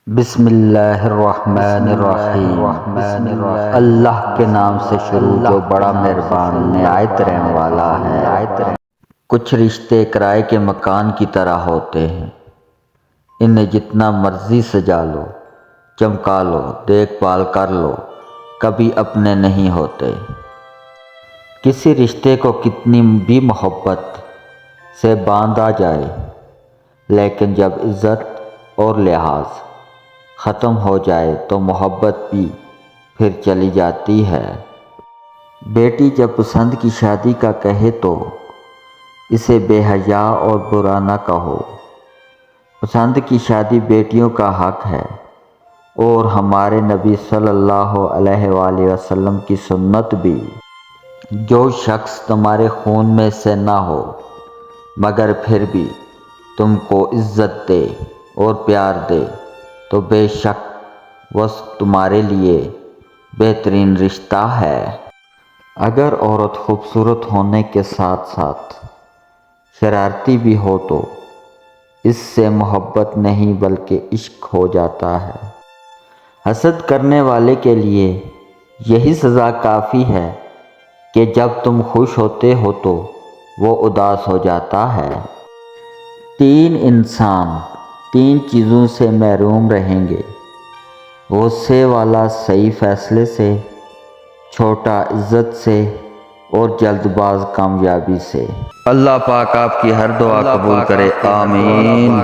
بسم اللہ الرحمن الرحیم اللہ کے نام سے شروع جو بڑا مہربان نہایت رحم والا ہے۔ کچھ رشتے کرائے کے مکان کی طرح ہوتے ہیں، انہیں جتنا مرضی سجا لو، چمکا لو، دیکھ بھال کر لو، کبھی اپنے نہیں ہوتے۔ کسی رشتے کو کتنی بھی محبت سے باندھا جائے، لیکن جب عزت اور لحاظ ختم ہو جائے تو محبت بھی پھر چلی جاتی ہے۔ بیٹی جب پسند کی شادی کا کہے تو اسے بے حیا اور برا نہ کہو۔ پسند کی شادی بیٹیوں کا حق ہے، اور ہمارے نبی صلی اللہ علیہ وآلہ وسلم کی سنت بھی۔ جو شخص تمہارے خون میں سے نہ ہو مگر پھر بھی تم کو عزت دے اور پیار دے تو بے شک وہ تمہارے لیے بہترین رشتہ ہے۔ اگر عورت خوبصورت ہونے کے ساتھ ساتھ شرارتی بھی ہو تو اس سے محبت نہیں بلکہ عشق ہو جاتا ہے۔ حسد کرنے والے کے لیے یہی سزا کافی ہے کہ جب تم خوش ہوتے ہو تو وہ اداس ہو جاتا ہے۔ تین انسان تین چیزوں سے محروم رہیں گے: غصے والا صحیح فیصلے سے، چھوٹا عزت سے، اور جلد باز کامیابی سے۔ اللہ پاک آپ کی ہر دعا قبول کرے، آمین۔